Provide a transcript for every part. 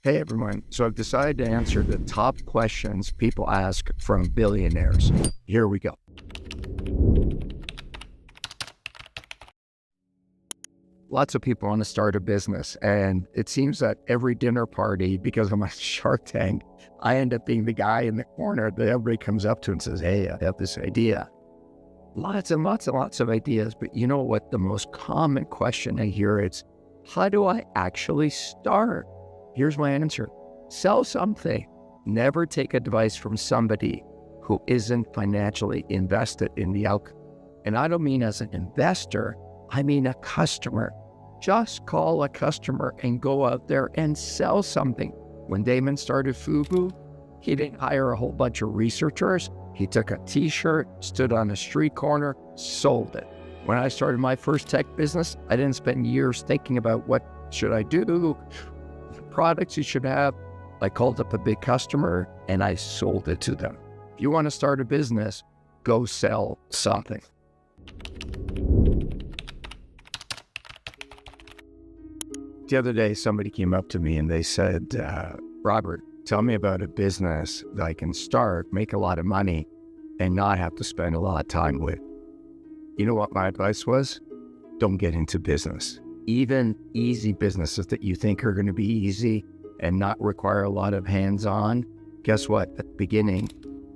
Hey everyone, so I've decided to answer the top questions people ask from billionaires. Here we go. Lots of people want to start a business, and it seems that every dinner party, because of my Shark Tank, I end up being the guy in the corner that everybody comes up to and says, hey, I have this idea. Lots and lots and lots of ideas, but you know what the most common question I hear is, how do I actually start? Here's my answer. Sell something. Never take advice from somebody who isn't financially invested in the outcome. And I don't mean as an investor, I mean a customer. Just call a customer and go out there and sell something. When Damon started FUBU, he didn't hire a whole bunch of researchers. He took a t-shirt, stood on a street corner, sold it. When I started my first tech business, I didn't spend years thinking about what should I do, products you should have. I called up a big customer and I sold it to them. If you want to start a business, go sell something. The other day, somebody came up to me and they said, Robert, tell me about a business that I can start, make a lot of money, and not have to spend a lot of time with. You know what my advice was? Don't get into business. Even easy businesses that you think are going to be easy and not require a lot of hands-on, guess what? At the beginning,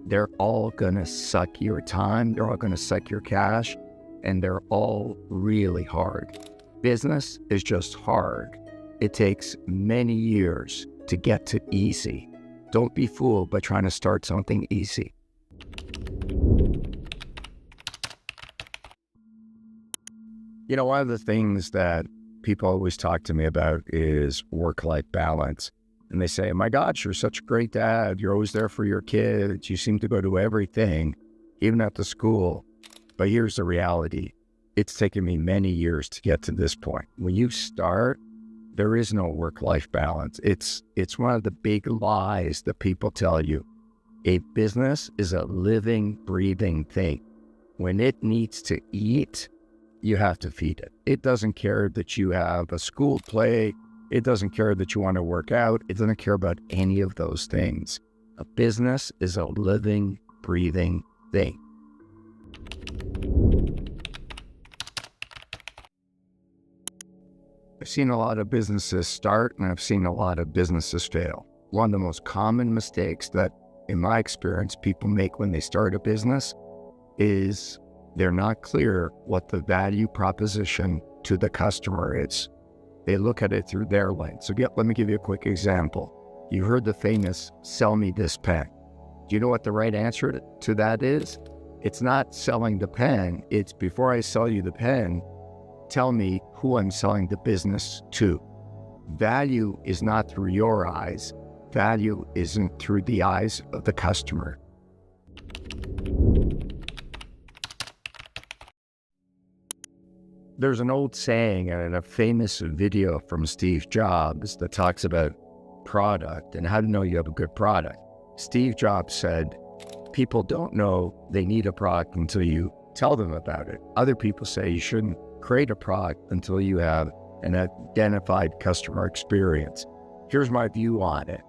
they're all going to suck your time, they're all going to suck your cash, and they're all really hard. Business is just hard. It takes many years to get to easy. Don't be fooled by trying to start something easy. You know, one of the things that people always talk to me about is work-life balance. And they say, my gosh, you're such a great dad. You're always there for your kids. You seem to go to everything, even at the school. But here's the reality. It's taken me many years to get to this point. When you start, there is no work-life balance. It's one of the big lies that people tell you. A business is a living, breathing thing. When it needs to eat, you have to feed it. It doesn't care that you have a school play. It doesn't care that you want to work out. It doesn't care about any of those things. A business is a living, breathing thing. I've seen a lot of businesses start and I've seen a lot of businesses fail. One of the most common mistakes that, in my experience, people make when they start a business is they're not clear what the value proposition to the customer is. They look at it through their lens. So let me give you a quick example. You heard the famous, sell me this pen. Do you know what the right answer to that is? It's not selling the pen. It's before I sell you the pen, tell me who I'm selling the business to. Value is not through your eyes. Value isn't through the eyes of the customer. There's an old saying and a famous video from Steve Jobs that talks about product and how to know you have a good product. Steve Jobs said, people don't know they need a product until you tell them about it. Other people say you shouldn't create a product until you have an identified customer experience. Here's my view on it.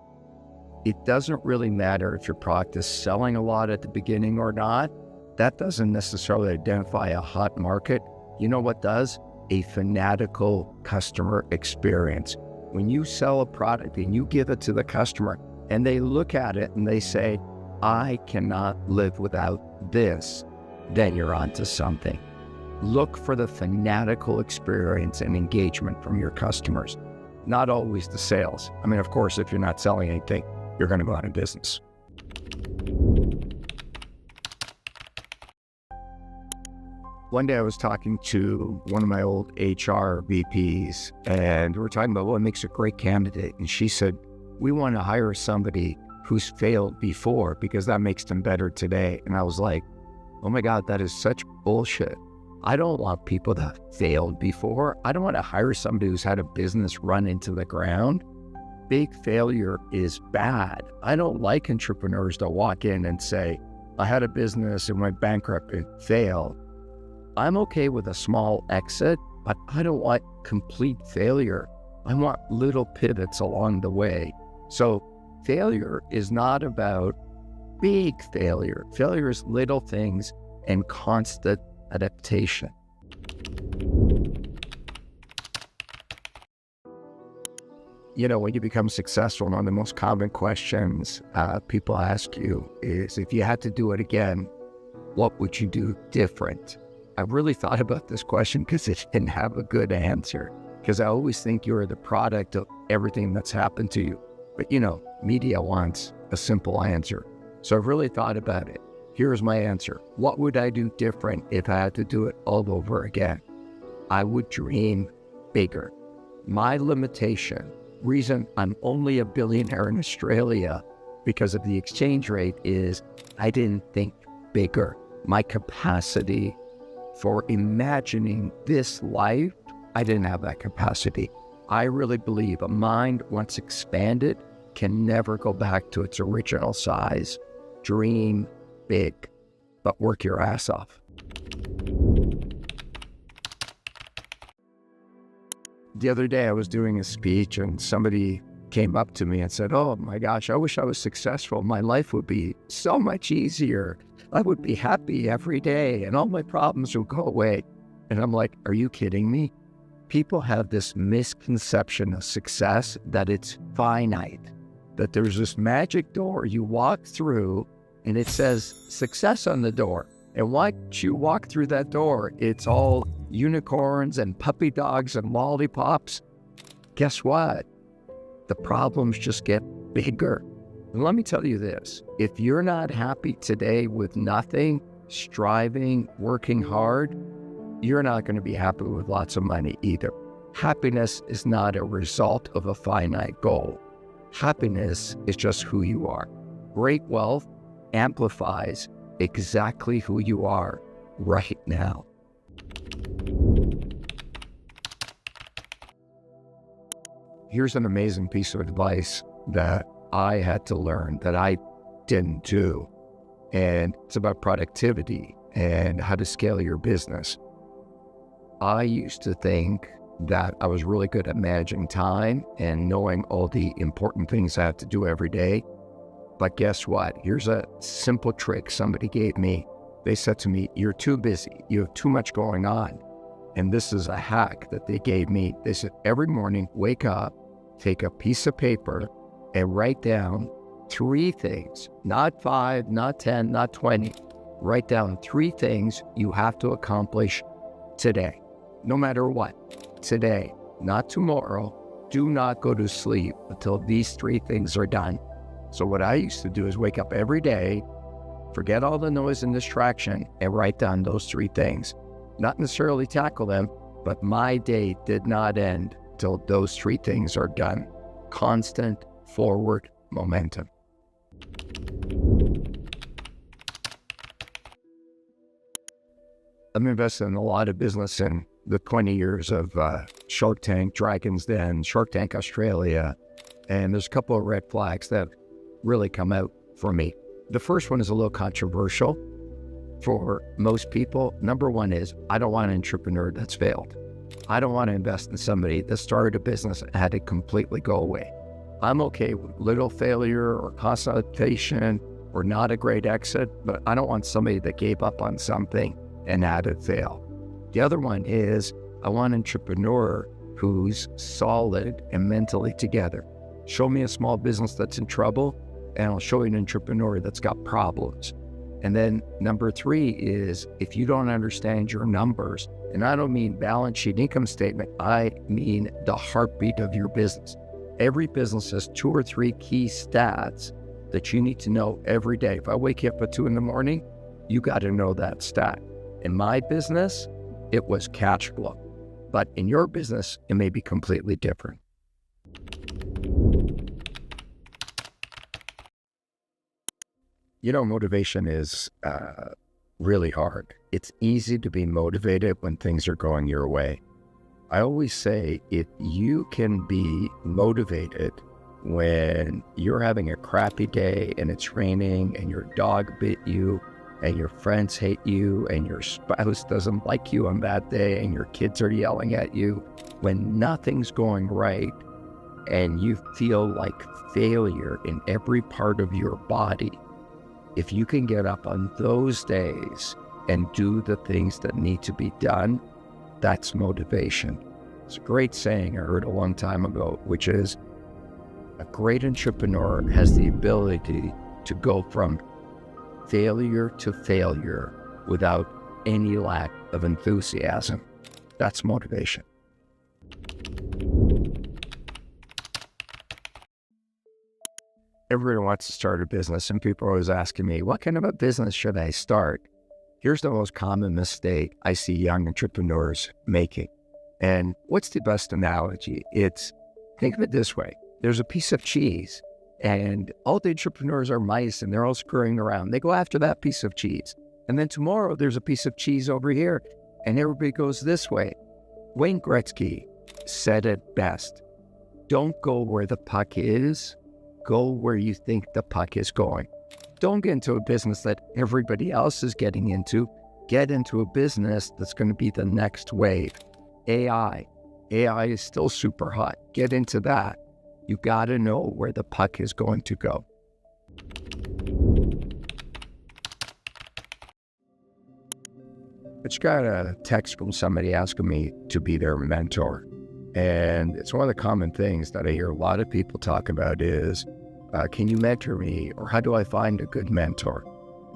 It doesn't really matter if your product is selling a lot at the beginning or not. That doesn't necessarily identify a hot market. You know what does? A fanatical customer experience. When you sell a product and you give it to the customer and they look at it and they say, I cannot live without this, then you're onto something. Look for the fanatical experience and engagement from your customers, not always the sales. I mean, of course, if you're not selling anything, you're going to go out of business. One day I was talking to one of my old HR VPs and we were talking about what makes a great candidate. And she said, we want to hire somebody who's failed before because that makes them better today. And I was like, oh my God, that is such bullshit. I don't want people that failed before. I don't want to hire somebody who's had a business run into the ground. Big failure is bad. I don't like entrepreneurs that walk in and say, I had a business, it went bankrupt, it failed. I'm okay with a small exit, but I don't want complete failure. I want little pivots along the way. So failure is not about big failure. Failure is little things and constant adaptation. You know, when you become successful, one of the most common questions people ask you is, if you had to do it again, what would you do different? I really thought about this question because it didn't have a good answer, because I always think you're the product of everything that's happened to you. But you know, media wants a simple answer. So I've really thought about it. Here's my answer. What would I do different if I had to do it all over again? I would dream bigger. My limitation, reason I'm only a billionaire in Australia because of the exchange rate, is I didn't think bigger. My capacity for imagining this life, I didn't have that capacity. I really believe a mind, once expanded, can never go back to its original size. Dream big, but work your ass off. The other day I was doing a speech and somebody came up to me and said, "Oh my gosh, I wish I was successful. My life would be so much easier. I would be happy every day and all my problems would go away." And I'm like, are you kidding me? People have this misconception of success that it's finite, that there's this magic door you walk through and it says success on the door. And once you walk through that door, it's all unicorns and puppy dogs and lollipops. Guess what? The problems just get bigger. And let me tell you this, if you're not happy today with nothing, striving, working hard, you're not going to be happy with lots of money either. Happiness is not a result of a finite goal. Happiness is just who you are. Great wealth amplifies exactly who you are right now. Here's an amazing piece of advice that I had to learn that I didn't do. And it's about productivity and how to scale your business. I used to think that I was really good at managing time and knowing all the important things I have to do every day. But guess what? Here's a simple trick somebody gave me. They said to me, "You're too busy. You have too much going on." And this is a hack that they gave me. They said, every morning, wake up, take a piece of paper and write down 3 things, not 5, not 10, not 20. Write down 3 things you have to accomplish today, no matter what. Today, not tomorrow. Do not go to sleep until these 3 things are done. So what I used to do is wake up every day, forget all the noise and distraction, and write down those 3 things. Not necessarily tackle them, but my day did not end till those 3 things are done. Constant forward momentum. I'm invested in a lot of business in the 20 years of Shark Tank, Dragon's Den, Shark Tank Australia, and there's a couple of red flags that really come out for me. The first one is a little controversial for most people. Number one is, I don't want an entrepreneur that's failed. I don't want to invest in somebody that started a business and had it completely go away. I'm okay with little failure or consultation or not a great exit, but I don't want somebody that gave up on something and had it fail. The other one is, I want an entrepreneur who's solid and mentally together. Show me a small business that's in trouble, and I'll show you an entrepreneur that's got problems. And then number 3 is, if you don't understand your numbers, and I don't mean balance sheet, income statement, I mean the heartbeat of your business. Every business has 2 or 3 key stats that you need to know every day. If I wake you up at 2 in the morning, you got to know that stat. In my business, it was cash flow. But in your business, it may be completely different. You know, motivation is really hard. It's easy to be motivated when things are going your way. I always say, if you can be motivated when you're having a crappy day and it's raining and your dog bit you and your friends hate you and your spouse doesn't like you on that day and your kids are yelling at you, when nothing's going right and you feel like failure in every part of your body, if you can get up on those days and do the things that need to be done, that's motivation. It's a great saying I heard a long time ago, which is a great entrepreneur has the ability to go from failure to failure without any lack of enthusiasm. That's motivation. Everyone wants to start a business, and people are always asking me, what kind of a business should I start? Here's the most common mistake I see young entrepreneurs making. And what's the best analogy? Think of it this way. There's a piece of cheese, and all the entrepreneurs are mice, and they're all screwing around. They go after that piece of cheese. And then tomorrow, there's a piece of cheese over here, and everybody goes this way. Wayne Gretzky said it best. Don't go where the puck is. Go where you think the puck is going. Don't get into a business that everybody else is getting into. Get into a business that's going to be the next wave. AI. AI is still super hot. Get into that. You got to know where the puck is going to go. I just got a text from somebody asking me to be their mentor. And it's one of the common things that I hear a lot of people talk about is, can you mentor me? Or how do I find a good mentor?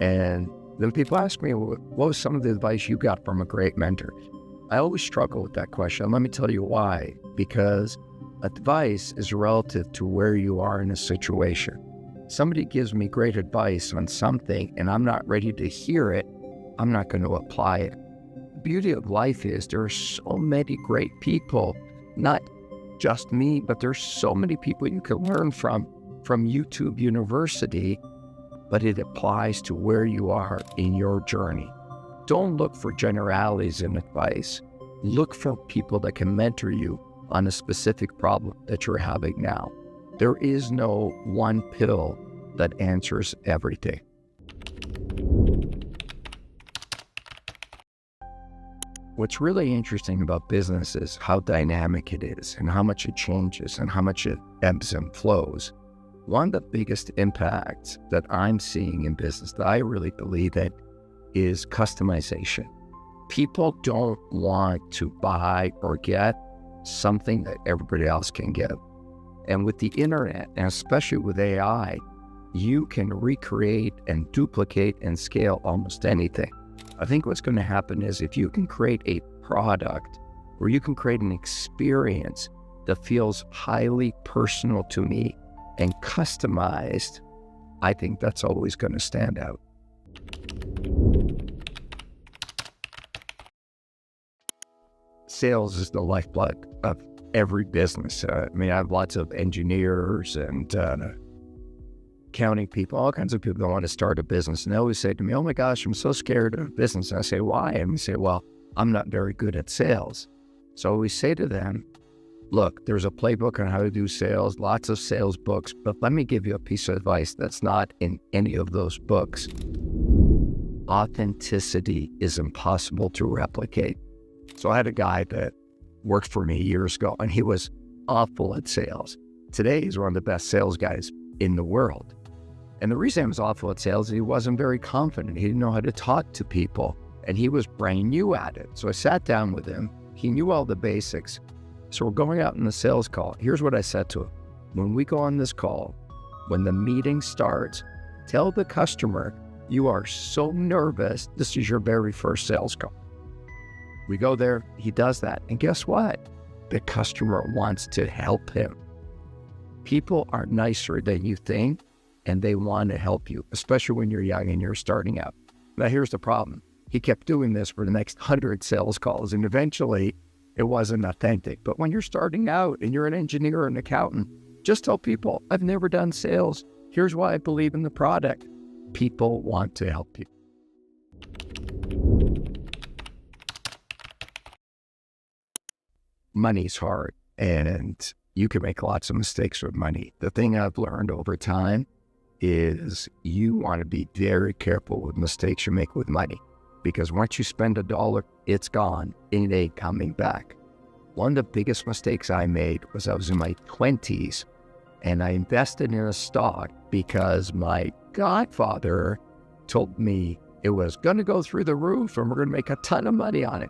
And then people ask me, what was some of the advice you got from a great mentor? I always struggle with that question. Let me tell you why. Because advice is relative to where you are in a situation. Somebody gives me great advice on something and I'm not ready to hear it, I'm not going to apply it. The beauty of life is there are so many great people, not just me, but there's so many people you can learn from YouTube University, but it applies to where you are in your journey. Don't look for generalities in advice. Look for people that can mentor you on a specific problem that you're having now. There is no one pill that answers everything. What's really interesting about business is how dynamic it is and how much it changes and how much it ebbs and flows. One of the biggest impacts that I'm seeing in business that I really believe in is customization. People don't want to buy or get something that everybody else can get. And with the internet, and especially with AI, you can recreate and duplicate and scale almost anything. I think what's going to happen is if you can create a product or you can create an experience that feels highly personal to me and customized, I think that's always going to stand out. Sales is the lifeblood of every business. I have lots of engineers and accounting people, all kinds of people that want to start a business. And they always say to me, oh my gosh, I'm so scared of business. And I say, why? And they say, well, I'm not very good at sales. So we say to them, look, there's a playbook on how to do sales, lots of sales books, but let me give you a piece of advice that's not in any of those books. Authenticity is impossible to replicate. So I had a guy that worked for me years ago, and he was awful at sales. Today, he's one of the best sales guys in the world. And the reason he was awful at sales is he wasn't very confident. He didn't know how to talk to people, and he was brand new at it. So I sat down with him. He knew all the basics. So we're going out in the sales call. Here's what I said to him. When we go on this call, when the meeting starts, tell the customer you are so nervous, this is your very first sales call. We go there, he does that. And guess what? The customer wants to help him. People are nicer than you think, and they want to help you, especially when you're young and you're starting out. Now, here's the problem. He kept doing this for the next 100 sales calls, and eventually it wasn't authentic. But when you're starting out and you're an engineer or an accountant, just tell people, I've never done sales. Here's why I believe in the product. People want to help you. Money's hard, and you can make lots of mistakes with money. The thing I've learned over time is you want to be very careful with mistakes you make with money, because once you spend $1, it's gone. It ain't coming back. One of the biggest mistakes I made was I was in my 20s and I invested in a stock because my godfather told me it was going to go through the roof and we're going to make a ton of money on it.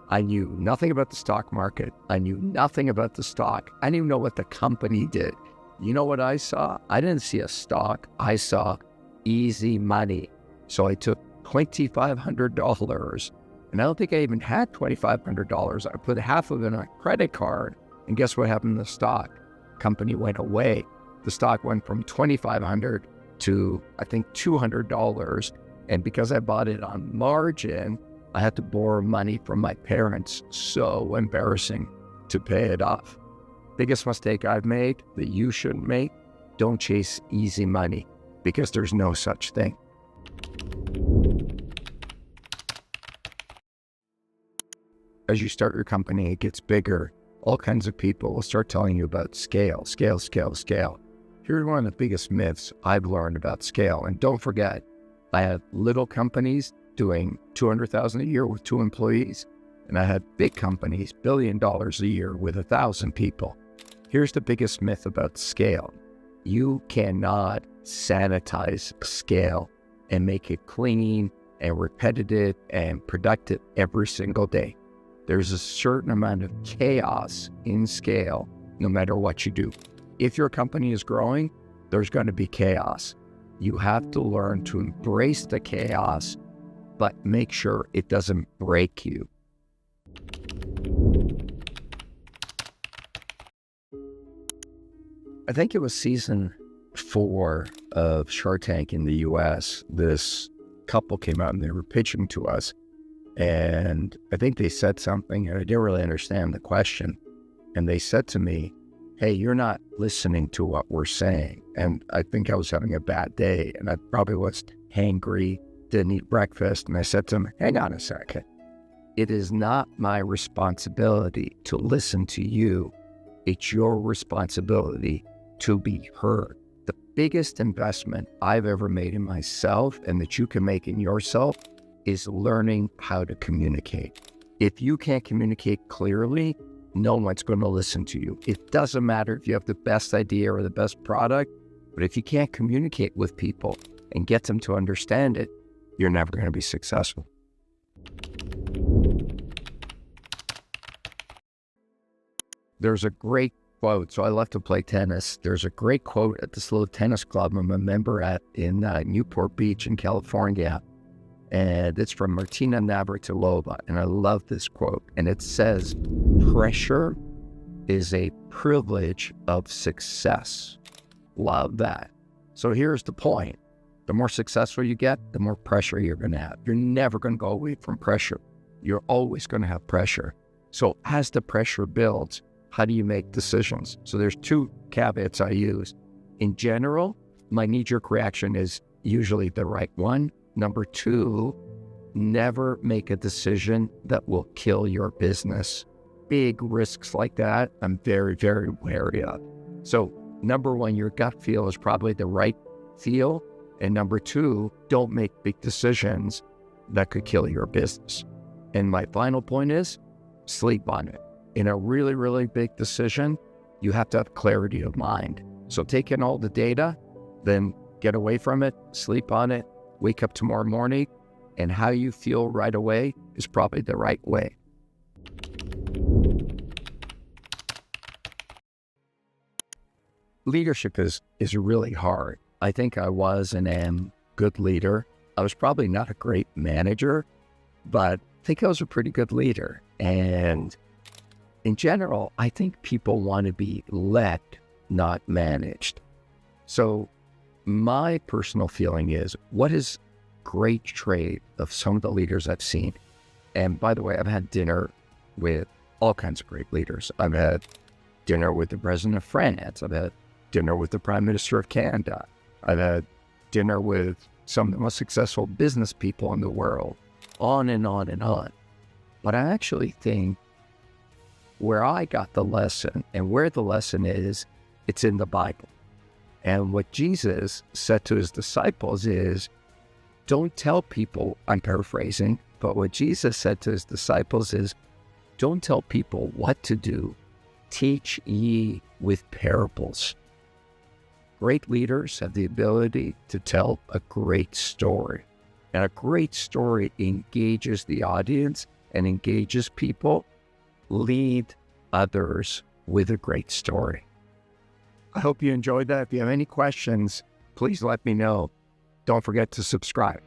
I knew nothing about the stock market. I knew nothing about the stock. I didn't even know what the company did. You know what I saw? I didn't see a stock. I saw easy money. So I took $2,500, and I don't think I even had $2,500. I put half of it on a credit card, and guess what happened to the stock? Company went away. The stock went from $2,500 to, I think, $200. And because I bought it on margin, I had to borrow money from my parents. So embarrassing to pay it off. Biggest mistake I've made that you shouldn't make: don't chase easy money, because there's no such thing. As you start your company, it gets bigger. All kinds of people will start telling you about scale, scale, scale, scale. Here's one of the biggest myths I've learned about scale. And don't forget, I had little companies doing $200,000 a year with 2 employees. And I had big companies, $1 billion a year with 1,000 people. Here's the biggest myth about scale. You cannot sanitize scale and make it clean and repetitive and productive every single day. There's a certain amount of chaos in scale, no matter what you do. If your company is growing, there's going to be chaos. You have to learn to embrace the chaos, but make sure it doesn't break you. I think it was season 4 of Shark Tank in the US. This couple came out and they were pitching to us. And I think they said something, and I didn't really understand the question. And they said to me, "Hey, you're not listening to what we're saying." And I think I was having a bad day, and I probably was hangry, didn't eat breakfast. And I said to them, "Hang on a second. It is not my responsibility to listen to you. It's your responsibility to be heard." The biggest investment I've ever made in myself, and that you can make in yourself, is learning how to communicate. If you can't communicate clearly, no one's going to listen to you. It doesn't matter if you have the best idea or the best product, but if you can't communicate with people and get them to understand it, you're never going to be successful. There's a great quote. So I love to play tennis. There's a great quote at this little tennis club I'm a member at in Newport Beach in California. And it's from Martina Navratilova. And I love this quote. And it says, "Pressure is a privilege of success." Love that. So here's the point. The more successful you get, the more pressure you're going to have. You're never going to go away from pressure. You're always going to have pressure. So as the pressure builds, how do you make decisions? So there's 2 caveats I use. In general, my knee-jerk reaction is usually the right one. Number 2, never make a decision that will kill your business. Big risks like that, I'm very, very wary of. So number 1, your gut feel is probably the right feel. And number 2, don't make big decisions that could kill your business. And my final point is, sleep on it. In a really, really big decision, you have to have clarity of mind. So take in all the data, then get away from it, sleep on it, wake up tomorrow morning, and how you feel right away is probably the right way. Leadership is really hard. I think I was and am a good leader. I was probably not a great manager, but I think I was a pretty good leader. And in general, I think people want to be led, not managed. So my personal feeling is, what is great trait of some of the leaders I've seen? And by the way, I've had dinner with all kinds of great leaders. I've had dinner with the president of France. I've had dinner with the prime minister of Canada. I've had dinner with some of the most successful business people in the world, on and on and on. But I actually think where I got the lesson, and where the lesson is, it's in the Bible. And what Jesus said to his disciples is, don't tell people, I'm paraphrasing, but what Jesus said to his disciples is, Don't tell people what to do. Teach ye with parables. Great leaders have the ability to tell a great story. And a great story engages the audience and engages people. Lead others with a great story. I hope you enjoyed that. If you have any questions, please let me know. Don't forget to subscribe.